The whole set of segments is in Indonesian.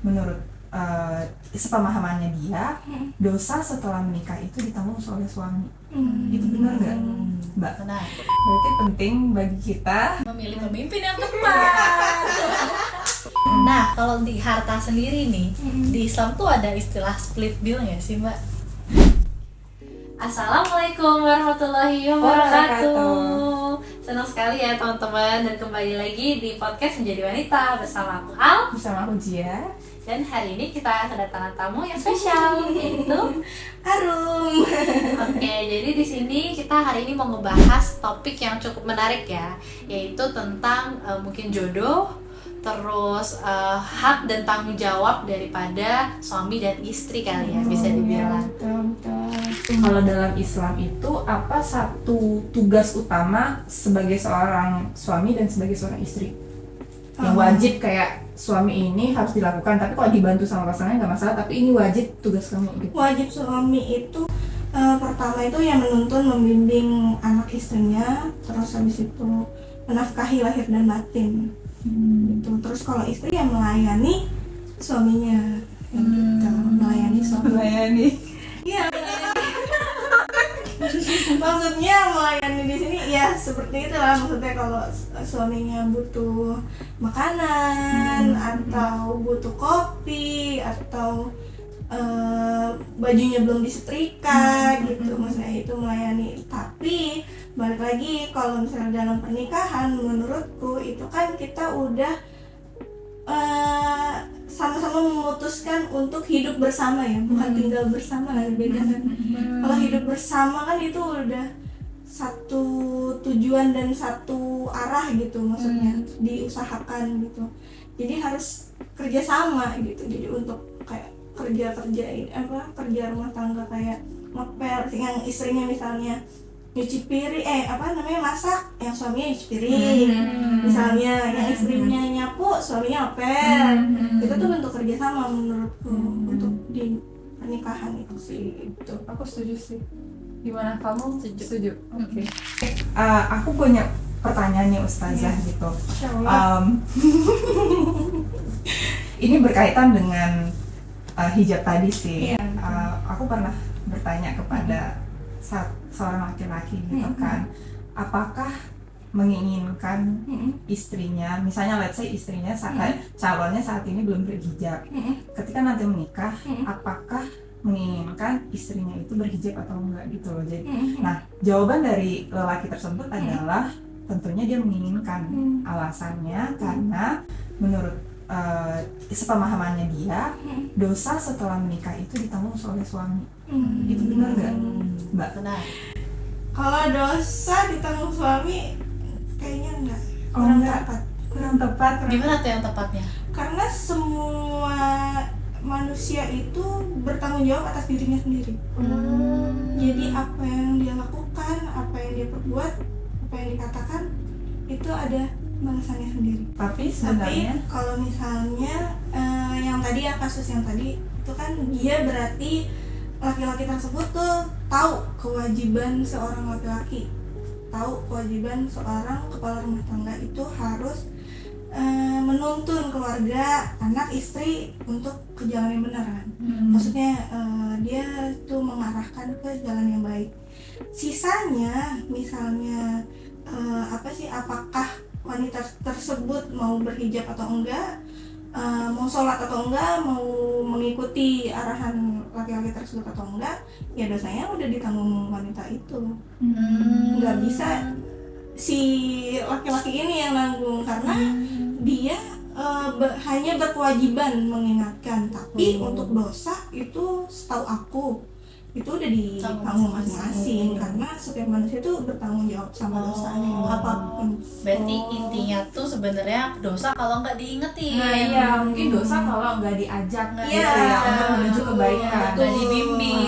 menurut sepemahamannya dia, dosa setelah menikah itu ditanggung oleh suami. Itu benar nggak, Mbak? Benar. Berarti penting bagi kita Memilih pemimpin yang tepat. Nah, kalau di harta sendiri nih, di Islam tuh ada istilah split bill nggak sih, Mbak? Assalamualaikum warahmatullahi wabarakatuh. Senang sekali ya teman-teman, dan kembali lagi di podcast Menjadi Wanita bersama aku Al, bersama aku Jia. dan hari ini kita kedatangan tamu yang spesial, yaitu Harum. Oke, jadi di sini kita hari ini mau ngebahas topik yang cukup menarik ya, yaitu tentang mungkin jodoh, terus hak dan tanggung jawab daripada suami dan istri kali ya, bisa dibilang. Kalau dalam Islam itu apa satu tugas utama sebagai seorang suami dan sebagai seorang istri yang wajib, kayak suami ini harus dilakukan, tapi kalau dibantu sama pasangannya nggak masalah, tapi ini wajib tugas kamu gitu. Wajib suami itu pertama itu yang menuntun, membimbing anak istrinya, terus habis itu menafkahi lahir dan batin. Gitu. Terus kalau istri yang melayani suaminya, gitu. Melayani suami. Melayani. Iya. Maksudnya melayani di sini ya seperti itulah, maksudnya kalau suaminya butuh makanan atau butuh kopi atau bajunya belum disetrika gitu, maksudnya itu melayani. Tapi balik lagi, kalau misalnya dalam pernikahan, menurutku itu kan kita udah sama-sama memutuskan untuk hidup bersama ya, bukan tinggal bersama lah, beda kan. Kalau hidup bersama kan itu udah satu tujuan dan satu arah gitu, maksudnya diusahakan gitu. Jadi harus kerjasama gitu. Jadi untuk kayak kerja rumah tangga kayak ngepel, yang istrinya misalnya nyuci piring, masak, yang suaminya nyuci piring, misalnya yang istrinya nyapu, suaminya ngepel. Itu tuh bentuk kerjasama menurutku untuk di pernikahan itu sih. Itu Aku setuju sih. Gimana kamu? Setuju. Oke. Aku punya pertanyaan nih Ustazah gitu. insyaallah. Ini berkaitan dengan hijab tadi sih. Iya. Aku pernah bertanya kepada seorang laki-laki gitu kan, apakah menginginkan istrinya, misalnya let's say istrinya calonnya saat ini belum berhijab, ketika nanti menikah, apakah menginginkan istrinya itu berhijab atau enggak gitu loh. Jadi, nah jawaban dari lelaki tersebut adalah tentunya dia menginginkan. Alasannya karena menurut sepemahamannya dia, dosa setelah menikah itu ditanggung oleh suami. Itu benar nggak, Mbak? Benar. Kalau dosa ditanggung suami kayaknya enggak. Kurang tepat. Gimana tuh yang tepatnya? Karena semua manusia itu bertanggung jawab atas dirinya sendiri. Jadi apa yang dia lakukan, apa yang dia perbuat, apa yang dikatakan, itu ada balasannya sendiri. Tapi sebenarnya kalau misalnya kasus yang tadi itu kan, dia berarti laki-laki tersebut tuh tahu kewajiban seorang laki-laki, tahu kewajiban seorang kepala rumah tangga itu harus menuntun keluarga, anak, istri untuk ke jalan yang benar kan. Maksudnya dia tuh mengarahkan ke jalan yang baik. Sisanya misalnya apakah wanita tersebut mau berhijab atau enggak, mau sholat atau enggak, mau mengikuti arahan laki-laki tersebut atau enggak, ya dosanya udah ditanggung wanita itu. Nggak bisa si laki-laki ini yang nanggung, karena dia hanya berkewajiban mengingatkan, tapi untuk dosa itu setahu aku itu udah ditanggung masing-masing, karena setiap manusia itu bertanggung jawab sama dosanya apapun. Berarti intinya tuh sebenarnya dosa kalau nggak diingetin. nah iya, mungkin dosa kalau nggak diajak gitu Iya, ya, untuk menuju kebaikan. nggak dibimbing.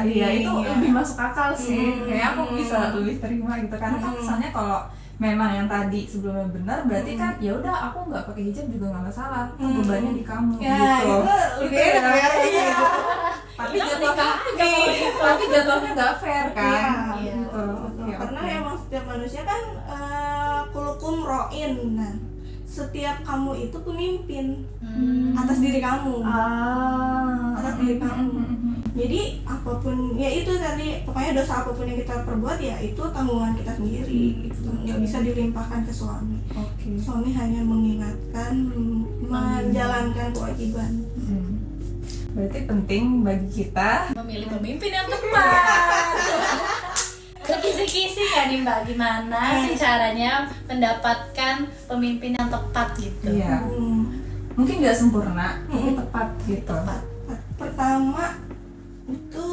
Iya, itu Iya. lebih masuk akal sih. Kayak aku bisa lebih terima gitu, karena kan misalnya kalau memang yang tadi sebelumnya benar, berarti kan ya udah aku nggak pakai hijab juga nggak masalah, itu bebannya di kamu Ya gitu. itu lebih enak ya. Iya. Tapi jatuhnya nggak fair kan. Iya. Gitu. Oke, Karena oke. emang setiap manusia kan kulukum ro'in. Nah, setiap kamu itu pemimpin atas diri kamu, atas diri kamu. Jadi apapun ya itu tadi, pokoknya dosa apapun yang kita perbuat ya itu tanggungan kita sendiri gitu. Nggak bisa dilimpahkan ke suami. Suami hanya mengingatkan, menjalankan kewajiban. Berarti penting bagi kita Memilih pemimpin yang tepat. Kisi-kisi kan nih Mbak, gimana sih caranya mendapatkan pemimpin yang tepat gitu? Iya. Mungkin nggak sempurna, tapi tepat gitu. Pertama itu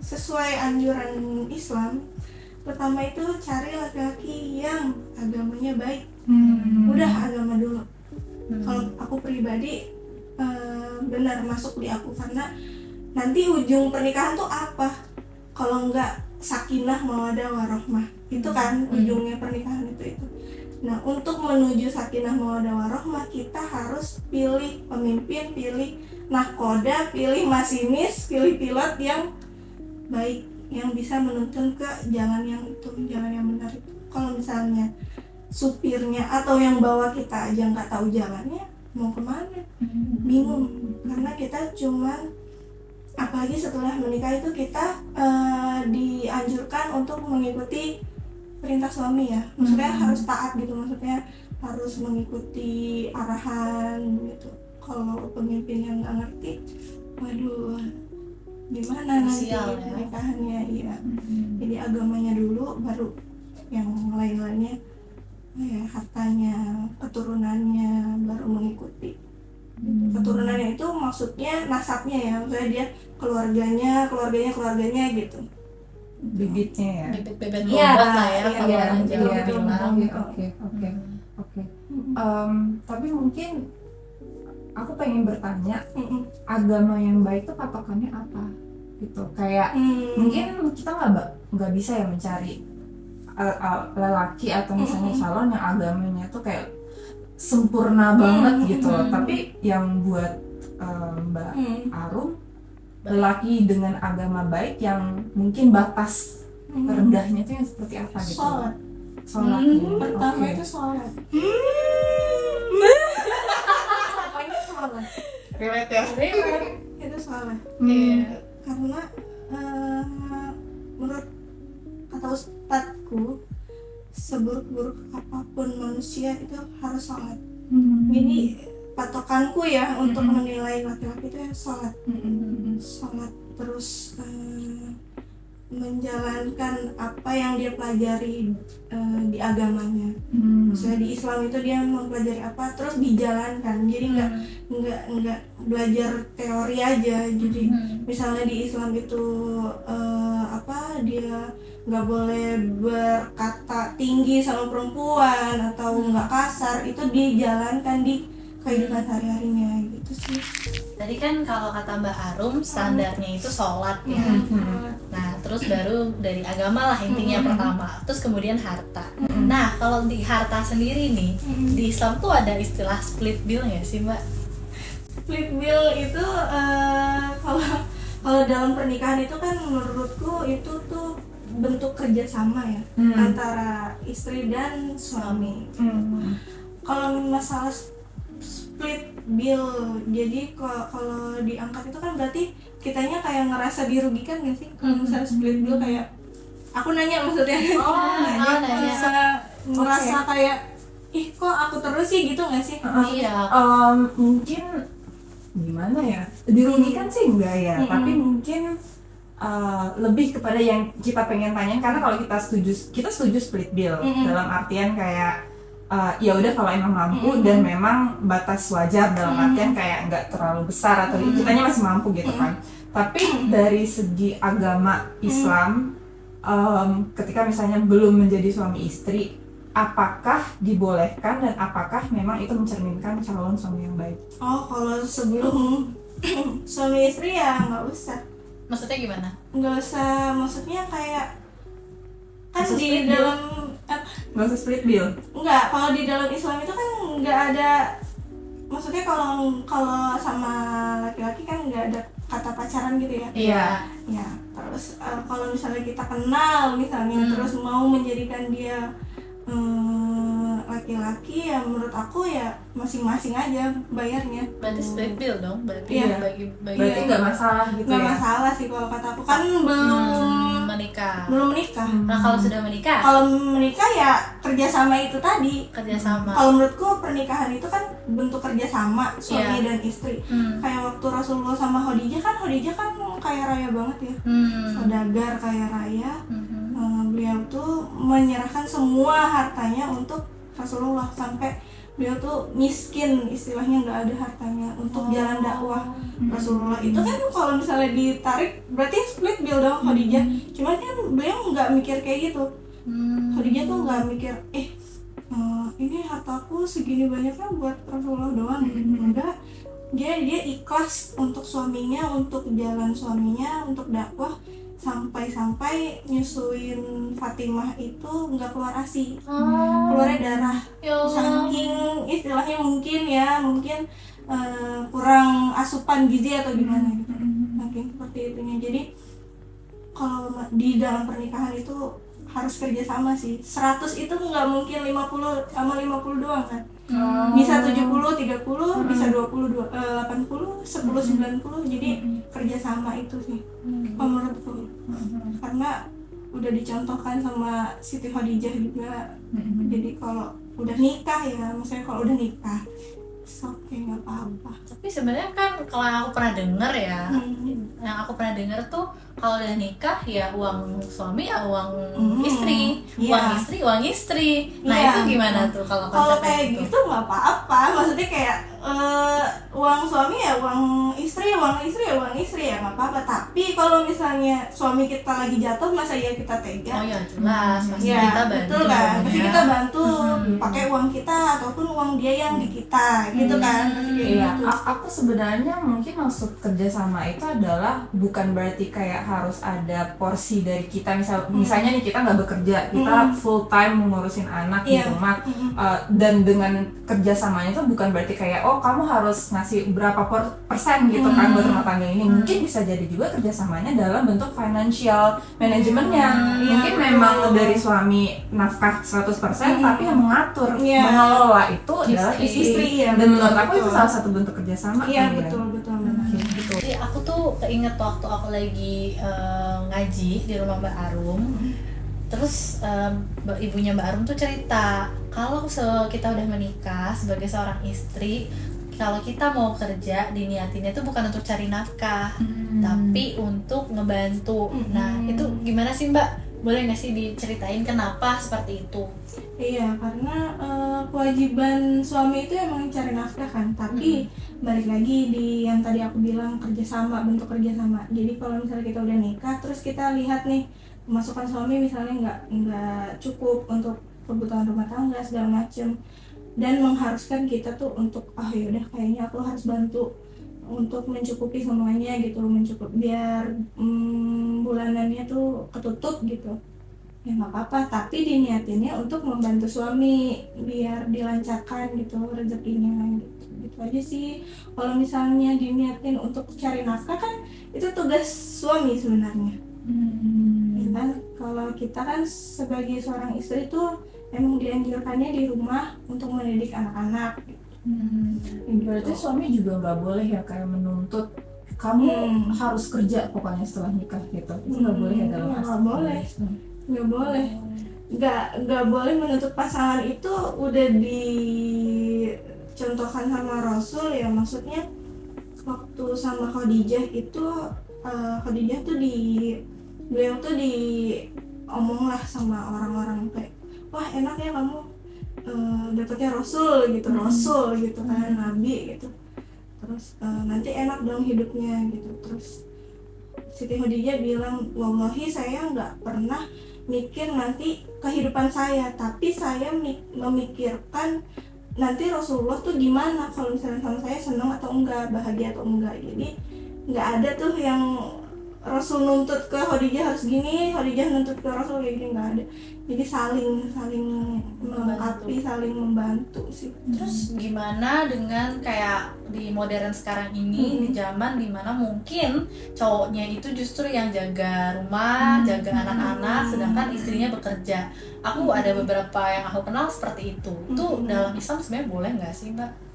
sesuai anjuran Islam. Pertama itu cari laki-laki yang agamanya baik. Udah agama dulu. Kalau aku pribadi benar masuk di aku, karena nanti ujung pernikahan tuh apa? Kalau enggak sakinah mawaddah warahmah, itu kan ujungnya pernikahan itu. Nah, untuk menuju sakinah mawaddah warahmah kita harus pilih pemimpin, pilih nahkoda, pilih masinis, pilih pilot yang baik, yang bisa menuntun ke jalan yang itu, jalan yang benar itu. Kalau misalnya supirnya atau yang bawa kita aja nggak tahu jalannya, mau kemana, bingung. Karena kita cuman, apalagi setelah menikah itu kita dianjurkan untuk mengikuti perintah suami ya, maksudnya harus taat gitu, maksudnya harus mengikuti arahan gitu. Kalau pemimpin yang nggak ngerti, waduh, gimana nanti pernikahannya ya. Jadi agamanya dulu, baru yang lain-lainnya, ya hartanya, keturunannya, baru mengikuti. Keturunannya itu maksudnya nasabnya ya, maksudnya dia keluarganya gitu. Bibitnya ya. Bibit-bibit bobot lah ya, kalau orang Jawa bilang. Oke. Tapi mungkin aku pengen bertanya, agama yang baik itu patokannya apa? Gitu. Kayak mungkin kita nggak bisa ya mencari lelaki atau misalnya calon yang agamanya tuh kayak sempurna banget gitu. Tapi yang buat Mbak Arum, lelaki dengan agama baik yang mungkin batas terendahnya itu yang seperti apa gitu? Sholat. Pertama itu sholat. Relate ya? Itu sholat. Karena menurut kata ustadku, seburuk-buruk apapun manusia itu harus sholat. Jadi patokanku ya untuk menilai laki-laki itu ya sholat. Sholat terus menjalankan apa yang dia pelajari di agamanya. Misalnya di Islam itu dia mempelajari apa, terus dijalankan. Jadi nggak belajar teori aja. Jadi misalnya di Islam itu dia nggak boleh berkata tinggi sama perempuan atau nggak kasar, itu dijalankan di kehidupan sehari-harinya gitu sih. Tadi kan kalau kata Mbak Arum standarnya itu sholat ya. Nah terus baru dari agama lah intinya pertama, terus kemudian harta. Nah kalau di harta sendiri nih, di Islam tuh ada istilah split bill nggak sih Mbak? Split bill itu kalau dalam pernikahan itu kan menurutku itu tuh bentuk kerjasama ya antara istri dan suami. Kalau masalah split bill, jadi kalau diangkat itu kan berarti kitanya kayak ngerasa dirugikan gak sih? Kalau misalnya split bill, kayak aku nanya maksudnya, nanya. Ngerasa kayak ih kok aku terus sih gitu gak sih? Iya. Mungkin gimana ya, dirugikan sih enggak ya, tapi mungkin lebih kepada yang kita pengen tanyain, karena kalau kita setuju split bill dalam artian kayak ya udah kalau emang mampu dan memang batas wajar, dalam artian kayak nggak terlalu besar atau kitanya masih mampu gitu kan. Tapi dari segi agama Islam, ketika misalnya belum menjadi suami istri, apakah dibolehkan dan apakah memang itu mencerminkan calon suami yang baik? Kalau sebelum suami istri ya nggak usah. Maksudnya gimana? Nggak usah, maksudnya kayak kan Usah di dalam nggak usah split bill? Enggak, kalau di dalam Islam itu kan nggak ada, maksudnya kalau sama laki-laki kan nggak ada kata pacaran gitu ya. Iya. Ya, terus kalau misalnya kita kenal misalnya terus mau menjadikan dia laki-laki ya menurut aku ya masing-masing aja bayarnya. Berarti split bill dong, berarti Iya. bagi Berarti nggak masalah gitu Nggak ya? masalah sih kalau kata aku, kan menikah. belum menikah. Nah kalau sudah menikah, Kalau menikah ya kerjasama itu tadi. kerjasama. Kalau menurutku pernikahan itu kan bentuk kerjasama suami Iya. dan istri. Hmm. Kayak waktu Rasulullah sama Khadijah kan kaya raya banget ya, saudagar kaya raya. Beliau tuh menyerahkan semua hartanya untuk Rasulullah, sampai beliau tuh miskin istilahnya, nggak ada hartanya untuk jalan dakwah Rasulullah. Itu kan kalau misalnya ditarik berarti split bill dong Khadijah. Cuman kan beliau nggak mikir kayak gitu. Khadijah tuh nggak mikir ini hartaku segini banyaknya buat Rasulullah doang. Enggak, dia ikhlas untuk suaminya, untuk jalan suaminya, untuk dakwah, sampai nyusuin Fatimah itu nggak keluar ASI, keluarnya darah. Ya Allah. Saking istilahnya mungkin kurang asupan gizi atau gimana gitu, mungkin seperti itunya. Jadi kalau di dalam pernikahan itu harus kerjasama sih. 100 itu nggak mungkin 50 sama 50 doang kan. Bisa 70, 30, bisa 20, 80, 10, 90. Jadi kerjasama itu sih menurutku. Karena udah dicontohkan sama Siti Khadijah juga. Jadi kalau udah nikah ya, maksudnya kalau udah nikah oke, nggak apa-apa. Tapi sebenarnya kan kalau yang aku pernah dengar ya, yang aku pernah dengar tuh kalau udah nikah ya uang suami ya uang istri, Iya. uang istri. Nah Iya. itu gimana tuh kalau Kalau konsepnya kayak gitu? gitu nggak apa-apa, maksudnya kayak uang suami ya uang istri ya uang istri ya nggak apa-apa. Tapi kalau misalnya suami kita lagi jatuh, masa ya kita tega? Oh ya jelas, pasti Ya, kita bantu. betul kan? Pasti ya. kita bantu pakai uang kita ataupun uang dia yang di kita, gitu kan? Pasti kayak Iya, gitu. aku sebenarnya mungkin maksud kerjasama itu adalah bukan berarti kayak harus ada porsi dari kita. Misalnya nih kita nggak bekerja, kita full time mengurusin anak di Iya. rumah, dan dengan kerjasamanya itu bukan berarti kayak kamu harus ngasih berapa persen gitu kan buat rumah tangga ini. Mungkin bisa jadi juga kerjasamanya dalam bentuk financial manajemennya. Mungkin Iya, memang betul. dari suami nafkah 100%, tapi yang mengatur, Iya. mengelola itu adalah Istri. istri. Iya, Dan menurut betul, aku itu betul. salah satu bentuk kerjasama. Iya, kan, ya? betul benar. Gitu. Jadi aku tuh keinget waktu aku lagi ngaji di rumah Mbak Arum. Terus ibunya Mbak Arum tuh cerita kalau kita udah menikah sebagai seorang istri, kalau kita mau kerja diniatinnya itu bukan untuk cari nafkah, tapi untuk ngebantu. Nah itu gimana sih Mbak? Boleh nggak sih diceritain kenapa seperti itu? Iya, karena kewajiban suami itu emang cari nafkah kan, tapi balik lagi di yang tadi aku bilang kerjasama, bentuk kerjasama. Jadi kalau misalnya kita udah nikah, terus kita lihat nih pemasukan suami misalnya nggak cukup untuk kebutuhan rumah tangga segala macem, dan mengharuskan kita tuh untuk yaudah kayaknya aku harus bantu untuk mencukupi semuanya gitu, biar bulanannya tuh ketutup gitu. Ya nggak apa-apa, tapi diniatinnya untuk membantu suami biar dilancarkan gitu rezekinya gitu aja sih. Kalau misalnya diniatin untuk cari nafkah kan itu tugas suami sebenarnya. Ya kan, kalau kita kan sebagai seorang istri tuh emang dianjurkannya di rumah untuk mendidik anak-anak. Berarti suami juga nggak boleh ya kayak menuntut kamu harus kerja pokoknya setelah nikah gitu. Itu nggak boleh ya dalam Nggak Islam. boleh. Nggak boleh menuntut pasangan. Itu udah dicontohkan sama Rasul ya, maksudnya waktu sama Khadijah itu Khadijah tuh beliau tuh diomong lah sama orang-orang kayak, wah enak ya kamu dapetnya Rasul gitu, Rasul gitu kan, Nabi gitu, terus nanti enak dong hidupnya gitu. Terus Siti Khadijah bilang, wallahi saya nggak pernah mikir nanti kehidupan saya, tapi saya memikirkan nanti Rasulullah tuh gimana kalau misalnya sama saya, senang atau enggak, bahagia atau enggak. Jadi nggak ada tuh yang Rasul nuntut ke Khadijah harus gini, Khadijah nuntut ke Rasul kayak gini, nggak ada. Jadi saling melengkapi, saling membantu sih. Terus gimana dengan kayak di modern sekarang ini, di zaman dimana mungkin cowoknya itu justru yang jaga rumah, jaga anak-anak, sedangkan istrinya bekerja. Aku ada beberapa yang aku kenal seperti itu. Itu dalam Islam sebenarnya boleh nggak sih, Mbak?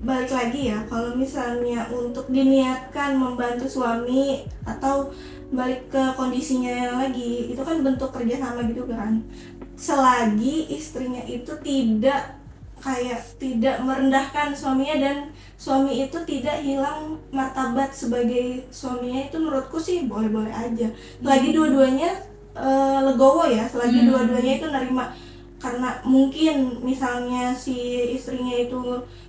Balik lagi ya, kalau misalnya untuk diniatkan membantu suami atau balik ke kondisinya lagi, itu kan bentuk kerjasama gitu kan. Selagi istrinya itu tidak merendahkan suaminya dan suami itu tidak hilang martabat sebagai suaminya, itu menurutku sih boleh-boleh aja. Selagi dua-duanya legowo ya, selagi dua-duanya itu nerima. Karena mungkin misalnya si istrinya itu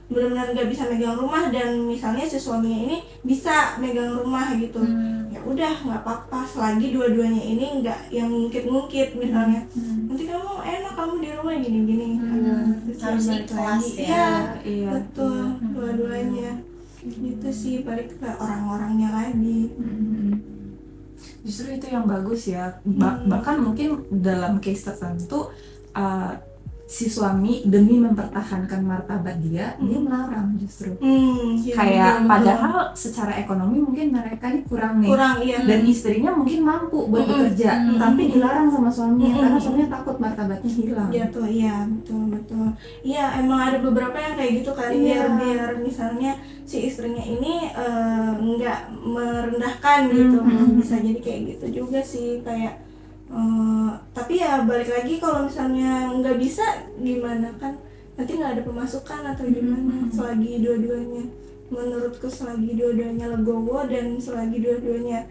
benar-benar nggak bisa megang rumah dan misalnya si suaminya ini bisa megang rumah gitu, ya udah nggak apa-apa selagi dua-duanya ini nggak yang ngungkit-ngungkit misalnya, nanti kamu enak kamu di rumah gini-gini, harus ikhlas ya. Iya, betul, dua-duanya gitu sih, balik ke orang-orangnya lagi. Justru itu yang bagus ya. Bahkan mungkin dalam case tertentu si suami demi mempertahankan martabat dia melarang justru. Kayak padahal secara ekonomi mungkin mereka ini kurang nih. Iya. Dan istrinya mungkin mampu buat bekerja, tapi dilarang sama suaminya karena suaminya takut martabatnya hilang. Ya tuh, iya betul. Iya, emang ada beberapa yang kayak gitu kan, biar misalnya si istrinya ini nggak merendahkan gitu. Bisa jadi kayak gitu juga sih, kayak tapi ya balik lagi kalau misalnya nggak bisa gimana kan, nanti nggak ada pemasukan atau gimana. Selagi dua-duanya, menurutku selagi dua-duanya legowo dan selagi dua-duanya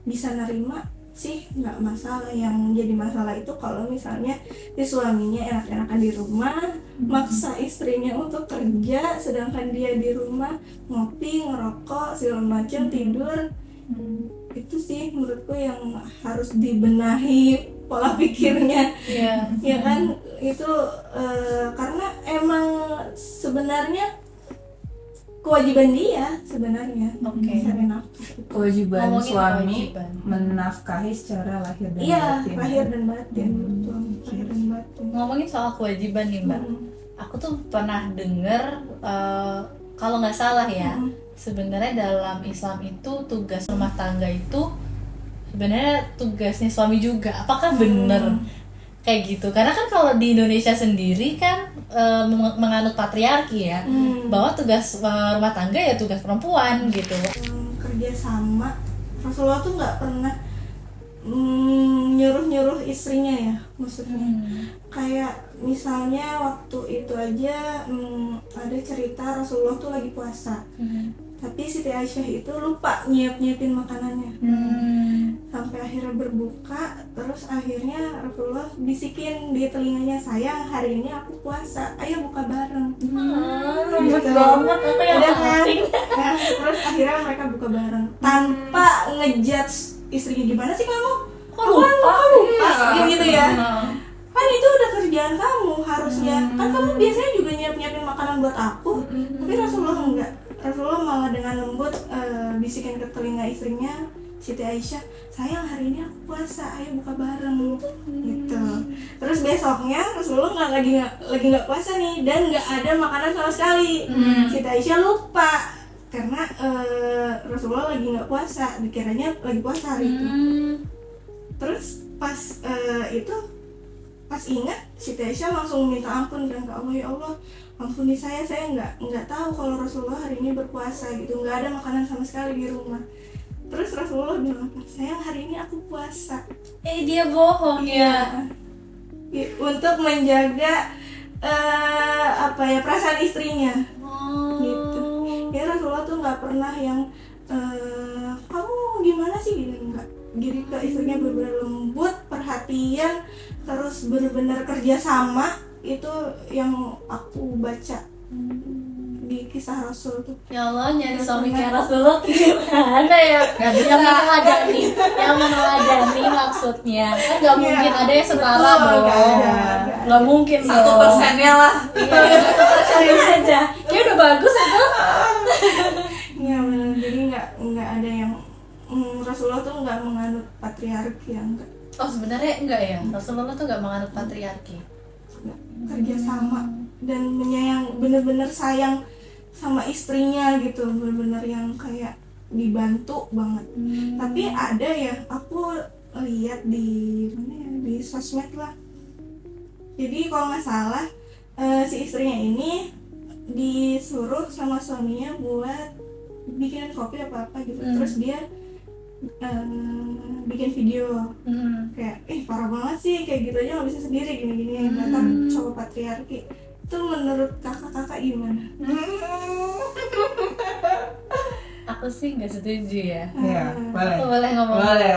bisa nerima sih nggak masalah. Yang jadi masalah itu kalau misalnya si suaminya enak-enakan di rumah, maksa istrinya untuk kerja sedangkan dia di rumah ngopi, ngerokok, segala macam, tidur. Itu sih menurutku yang harus dibenahi pola pikirnya. Ya kan, itu karena emang sebenarnya kewajiban dia sebenarnya mencari nafkah. Kewajiban Ngomongin suami kewajiban. menafkahi secara lahir dan Iya, batin. lahir dan batin, betul, lahir dan batin. Ngomongin soal kewajiban nih, Mbak. Aku tuh pernah denger kalau nggak salah ya, sebenarnya dalam Islam itu tugas rumah tangga itu sebenarnya tugasnya suami juga. Apakah bener kayak gitu? Karena kan kalau di Indonesia sendiri kan menganut patriarki ya, bahwa tugas rumah tangga ya tugas perempuan gitu. Kerja sama, Rasulullah tuh nggak pernah nyuruh istrinya ya, maksudnya. Kayak misalnya waktu itu aja ada cerita Rasulullah tuh lagi puasa, tapi Siti Aisyah itu lupa nyiapin makanannya, sampai akhirnya berbuka. Terus akhirnya Rasulullah bisikin di telinganya, sayang hari ini aku puasa, ayo buka bareng. Lembut banget, aku yang Udah kan? penting. Nah, terus akhirnya mereka buka bareng tanpa ngejudge istrinya, gimana sih kamu? Kok lupa? Gitu ya. Kan itu udah kerjaan kamu harusnya. Kan kamu biasanya juga nyiapin makanan buat aku. Tapi Rasulullah enggak. Rasulullah malah dengan lembut bisikin ke telinga istrinya, Siti Aisyah, sayang hari ini aku puasa, ayo buka bareng gitu. Terus besoknya Rasulullah lagi nggak puasa nih dan nggak ada makanan sama sekali. Siti Aisyah lupa karena Rasulullah lagi nggak puasa, dikiranya lagi puasa hari itu. Terus pas pas ingat, Siti Aisyah langsung minta ampun dan ke Allah, ya Allah ampuni saya nggak tahu kalau Rasulullah hari ini berpuasa gitu, nggak ada makanan sama sekali di rumah. Terus Rasulullah bilang, sayang hari ini aku puasa. Dia bohong ya. Untuk menjaga perasaan istrinya. Gitu. Ya Rasulullah tuh nggak pernah yang kamu gimana sih gitu, nggak. Jadi ke istrinya benar-benar lembut, perhatian, terus benar-benar kerja sama. Itu yang aku baca di kisah Rasul tuh. Ya Allah, nyari suami kayak Rasulullah gimana ya? Yang meneladani maksudnya. Kan gak mungkin ada yang setara dong. Gak mungkin 1% lah. Iya, 1% aja. Ya udah bagus itu. Iya benar. Jadi nggak ada yang Rasulullah tuh nggak menganut patriarki ya, enggak. Oh sebenarnya enggak ya, Rasulullah tuh nggak menganut patriarki. Kerjasama dan menyayang, bener-bener sayang sama istrinya gitu, bener-bener yang kayak dibantu banget. Tapi ada ya, aku lihat di mana ya, di sosmed lah. Jadi kalau nggak salah si istrinya ini disuruh sama suaminya buat bikin kopi apa gitu, terus dia bikin video kayak parah banget sih, kayak gitu aja nggak bisa sendiri gini-gini, datang cowok patriarki. Itu menurut kakak-kakak gimana? Aku sih nggak setuju ya. Iya, boleh. Aku boleh ngomong. Boleh.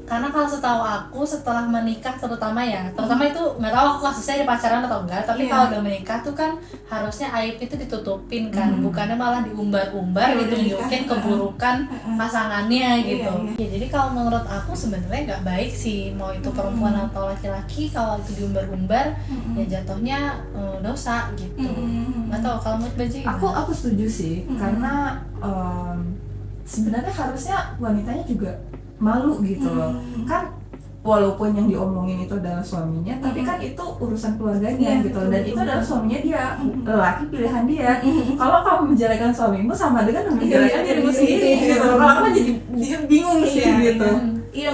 Karena kalau setahu aku setelah menikah terutama itu nggak tahu aku kasusnya di pacaran atau enggak, tapi kalau udah menikah tuh kan harusnya aib itu ditutupin kan, bukannya malah diumbar-umbar gitu, nunjukin keburukan pasangannya gitu. Ya, jadi kalau menurut aku sebenarnya nggak baik sih, mau itu perempuan atau laki-laki, kalau itu diumbar-umbar ya jatuhnya dosa gitu. Nggak tahu kalau menurut Baji gimana? Aku setuju sih, karena sebenarnya harusnya wanitanya juga malu gitu loh. Kan walaupun yang diomongin itu adalah suaminya, tapi kan itu urusan keluarganya gitu, dan itu adalah suaminya dia, lelaki pilihan dia. Kalau kamu menjelekan suamimu sama dengan menjelekan dirimu sendiri gitu. Kalau aku jadi bingung sih gitu. Iya,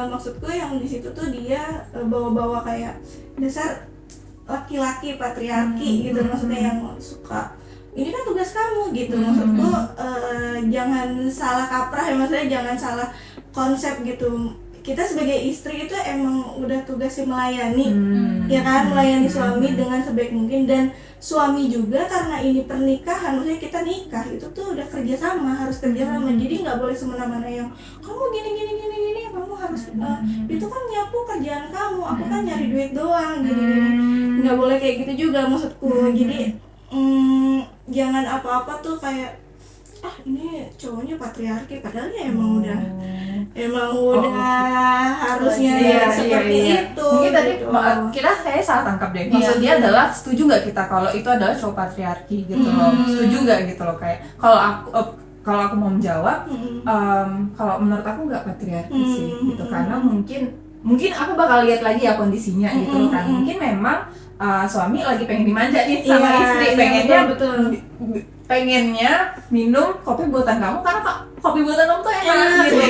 maksudku yang di situ tuh dia bawa-bawa kayak dasar laki-laki patriarki gitu, maksudnya yang suka ini kan tugas kamu gitu. Maksudku jangan salah kaprah ya, maksudnya jangan salah konsep gitu. Kita sebagai istri itu emang udah tugasnya melayani, ya kan, melayani suami dengan sebaik mungkin, dan suami juga karena ini pernikahan, maksudnya kita nikah itu tuh udah kerjasama, harus kerjasama. Jadi nggak boleh semena-mena yang kamu gini, kamu harus itu kan nyapu kerjaan kamu, aku kan nyari duit doang, gini. Nggak boleh kayak gitu juga maksudku. Jadi jangan apa-apa tuh kayak ini cowoknya patriarki, padahal ya emang udah harusnya seperti itu. Mungkin tadi gitu. kita kayak salah tangkap deh. Maksudnya adalah setuju nggak kita kalau itu adalah cowok patriarki gitu loh? Setuju nggak gitu loh, kayak kalau aku mau menjawab, kalau menurut aku nggak patriarki sih gitu, karena mungkin aku bakal lihat lagi ya kondisinya gitu kan. Mungkin memang suami lagi pengen dimanja nih sama istri, pengennya pengennya minum kopi buatan kamu karena kopi buatan kamu tuh enak gitu,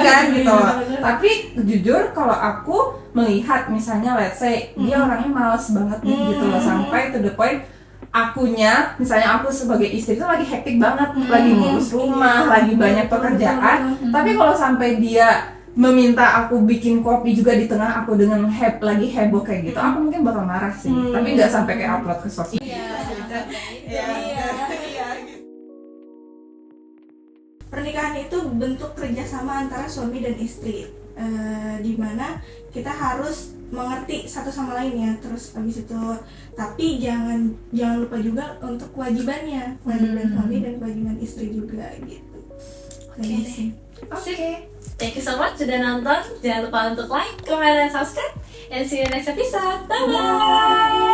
kan gitu. Tapi jujur kalau aku melihat misalnya let's say dia orangnya malas banget nih gitu loh, sampai to the point akunya, misalnya aku sebagai istri itu lagi hektik banget, lagi ngurus rumah, lagi banyak pekerjaan, tapi kalau sampai dia meminta aku bikin kopi juga di tengah aku dengan lagi heboh kayak gitu, aku mungkin bakal marah sih, tapi nggak sampai kayak upload ke sosial. Pernikahan itu bentuk kerjasama antara suami dan istri, di mana kita harus mengerti satu sama lain ya. Terus habis itu, tapi jangan lupa juga untuk kewajiban suami dan kewajiban istri juga gitu. Oke. Thank you so much sudah nonton. Jangan lupa untuk like, comment, dan subscribe. And see you next episode. Bye bye.